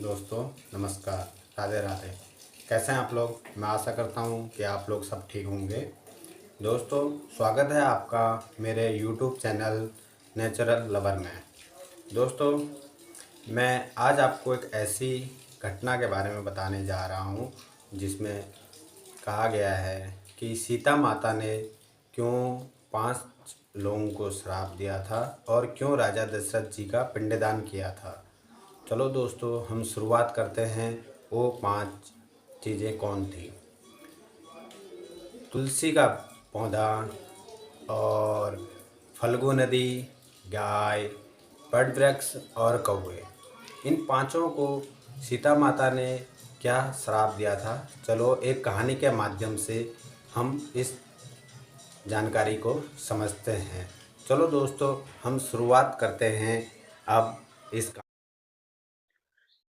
दोस्तों नमस्कार, राधे राधे। कैसे हैं आप लोग? मैं आशा करता हूं कि आप लोग सब ठीक होंगे। दोस्तों, स्वागत है आपका मेरे YouTube चैनल नेचुरल लवर में। दोस्तों, मैं आज आपको एक ऐसी घटना के बारे में बताने जा रहा हूं जिसमें कहा गया है कि सीता माता ने क्यों 5 लोगों को श्राप दिया था और क्यों राजा दशरथ जी का पिंडदान किया था। चलो दोस्तों, हम शुरुआत करते हैं। वो 5 चीज़ें कौन थी? तुलसी का पौधा और फल्गु नदी, गाय, बट वृक्ष और कौवे। इन पांचों को सीता माता ने क्या श्राप दिया था? चलो एक कहानी के माध्यम से हम इस जानकारी को समझते हैं। चलो दोस्तों, हम शुरुआत करते हैं अब इस।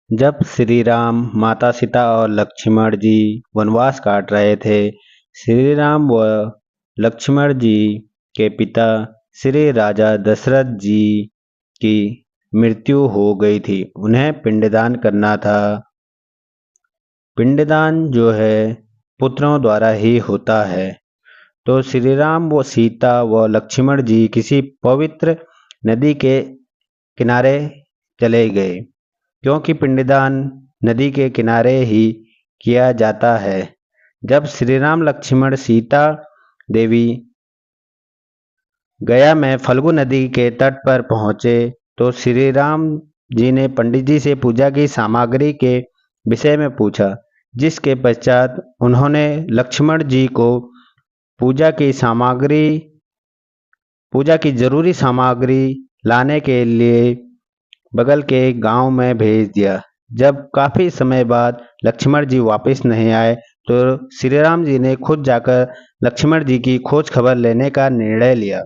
जब श्री राम, माता सीता और लक्ष्मण जी वनवास काट रहे थे, श्री राम व लक्ष्मण जी के पिता श्री राजा दशरथ जी की मृत्यु हो गई थी। उन्हें पिंडदान करना था। पिंडदान जो है पुत्रों द्वारा ही होता है। तो श्री राम व सीता व लक्ष्मण जी किसी पवित्र नदी के किनारे चले गए, क्योंकि पिंडदान नदी के किनारे ही किया जाता है। जब श्री राम, लक्ष्मण, सीता देवी गया में फल्गु नदी के तट पर पहुंचे तो श्री राम जी ने पंडित जी से पूजा की सामग्री के विषय में पूछा, जिसके पश्चात उन्होंने लक्ष्मण जी को पूजा की जरूरी सामग्री लाने के लिए बगल के गांव में भेज दिया। जब काफी समय बाद लक्ष्मण जी वापस नहीं आए तो श्री राम जी ने खुद जाकर लक्ष्मण जी की खोज खबर लेने का निर्णय लिया।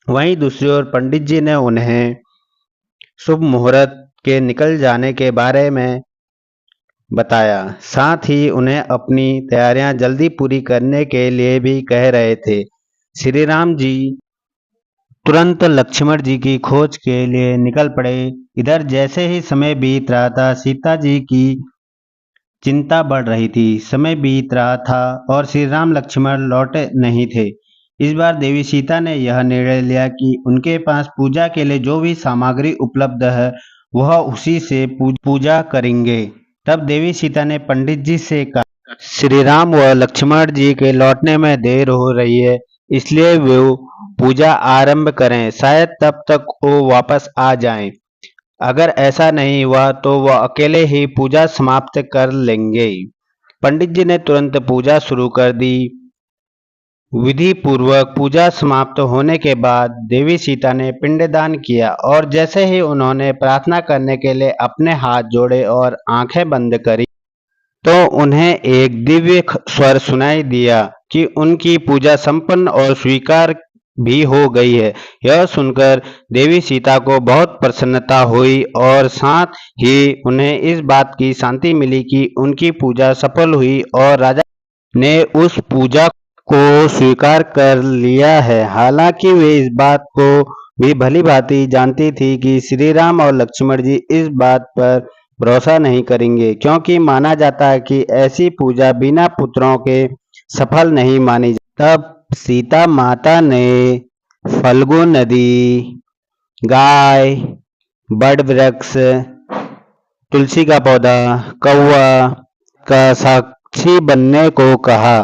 वहीं दूसरी ओर पंडित जी ने उन्हें शुभ मुहूर्त के निकल जाने के बारे में बताया। साथ ही उन्हें अपनी तैयारियां जल्दी पूरी करने के लिए भी कह रहे थे। श्री राम जी तुरंत लक्ष्मण जी की खोज के लिए निकल पड़े। इधर जैसे ही समय बीत रहा था, सीता जी की चिंता बढ़ रही थी। समय बीत रहा था और श्री राम, लक्ष्मण लौटे नहीं थे। इस बार देवी सीता ने यह निर्णय लिया कि उनके पास पूजा के लिए जो भी सामग्री उपलब्ध है वह उसी से पूजा करेंगे। तब देवी सीता ने पंडित जी से कहा, श्री राम व लक्ष्मण जी के लौटने में देर हो रही है, इसलिए वो पूजा आरंभ करें। शायद तब तक वो वापस आ जाएं। अगर ऐसा नहीं हुआ तो वह अकेले ही पूजा समाप्त कर लेंगे। पंडित जी ने तुरंत पूजा शुरू कर दी। विधि पूर्वक पूजा समाप्त होने के बाद देवी सीता ने पिंडदान किया और जैसे ही उन्होंने प्रार्थना करने के लिए अपने हाथ जोड़े और आंखें बंद करी तो उन्हें एक दिव्य स्वर सुनाई दिया कि उनकी पूजा संपन्न और स्वीकार भी हो गई है। यह सुनकर देवी सीता को बहुत प्रसन्नता हुई और साथ ही उन्हें इस बात की शांति मिली कि उनकी पूजा सफल हुई और राजा ने उस पूजा को स्वीकार कर लिया है। हालांकि वे इस बात को भी भली भांति जानती थी कि श्री राम और लक्ष्मण जी इस बात पर भरोसा नहीं करेंगे, क्योंकि माना जाता है कि ऐसी पूजा बिना पुत्रों के सफल नहीं मानी जाती। तब सीता माता ने फल्गु नदी, गाय, बड़ वृक्ष, तुलसी का पौधा, कौवा का साक्षी बनने को कहा।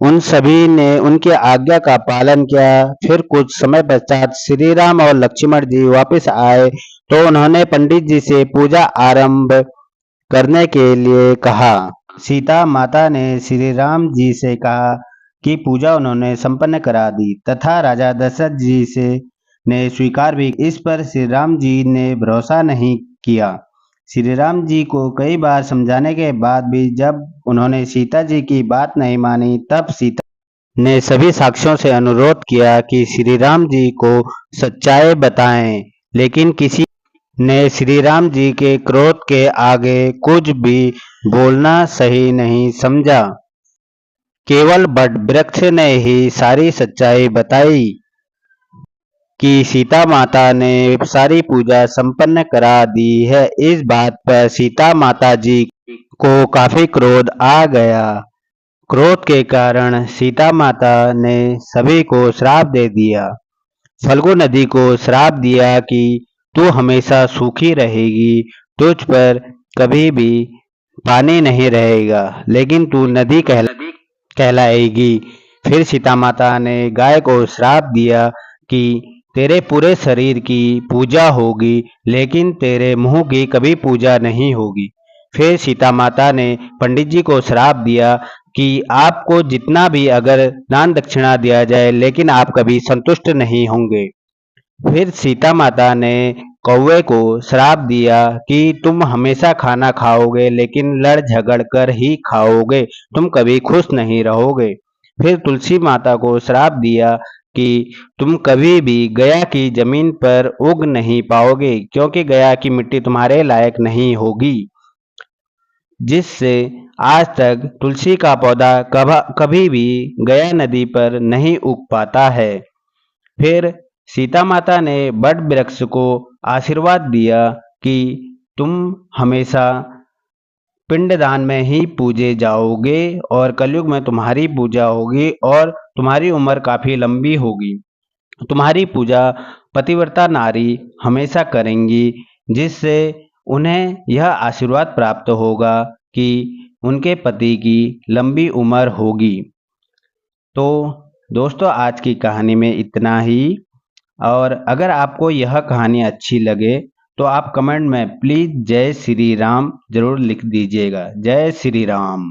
उन सभी ने उनकी आज्ञा का पालन किया। फिर कुछ समय पश्चात श्री राम और लक्ष्मण जी वापस आए तो उन्होंने पंडित जी से पूजा आरंभ करने के लिए कहा। सीता माता ने श्री राम जी से कहा कि पूजा उन्होंने संपन्न करा दी तथा राजा दशरथ जी से ने स्वीकार भी। इस पर श्री राम जी ने भरोसा नहीं किया। श्री राम जी को कई बार समझाने के बाद भी जब उन्होंने सीता जी की बात नहीं मानी, तब सीता ने सभी साक्षियों से अनुरोध किया कि श्री राम जी को सच्चाई बताएं, लेकिन किसी ने श्री राम जी के क्रोध के आगे कुछ भी बोलना सही नहीं समझा। केवल बट वृक्ष ने ही सारी सच्चाई बताई। कि सीता माता ने सारी पूजा संपन्न करा दी है। इस बात पर सीता माता जी को काफी क्रोध आ गया। क्रोध के कारण सीता माता ने सभी को श्राप दे दिया। फल्गु नदी को श्राप दिया कि तू हमेशा सूखी रहेगी, तुझ पर कभी भी पानी नहीं रहेगा, लेकिन तू नदी कहलाएगी। फिर सीता माता ने गाय को श्राप दिया कि तेरे पूरे शरीर की पूजा होगी, लेकिन तेरे मुंह की कभी पूजा नहीं होगी। फिर सीता माता ने पंडित जी को श्राप दिया कि आपको जितना भी अगर दान दक्षिणा दिया जाए, लेकिन आप कभी संतुष्ट नहीं होंगे। फिर सीता माता ने कौवे को श्राप दिया कि तुम हमेशा खाना खाओगे, लेकिन लड़ झगड़ कर ही खाओगे, तुम कभी खुश नहीं रहोगे। फिर तुलसी माता को श्राप दिया कि तुम कभी भी गया की जमीन पर उग नहीं पाओगे, क्योंकि गया की मिट्टी तुम्हारे लायक नहीं होगी। जिससे आज तक तुलसी का पौधा कभी भी गया नदी पर नहीं उग पाता है। फिर सीता माता ने बट वृक्ष को आशीर्वाद दिया कि तुम हमेशा पिंडदान में ही पूजे जाओगे और कलयुग में तुम्हारी पूजा होगी और तुम्हारी उम्र काफी लंबी होगी। तुम्हारी पूजा पतिव्रता नारी हमेशा करेंगी, जिससे उन्हें यह आशीर्वाद प्राप्त होगा कि उनके पति की लंबी उम्र होगी। तो दोस्तों, आज की कहानी में इतना ही। और अगर आपको यह कहानी अच्छी लगे तो आप कमेंट में प्लीज़ जय श्री राम ज़रूर लिख दीजिएगा। जय श्री राम।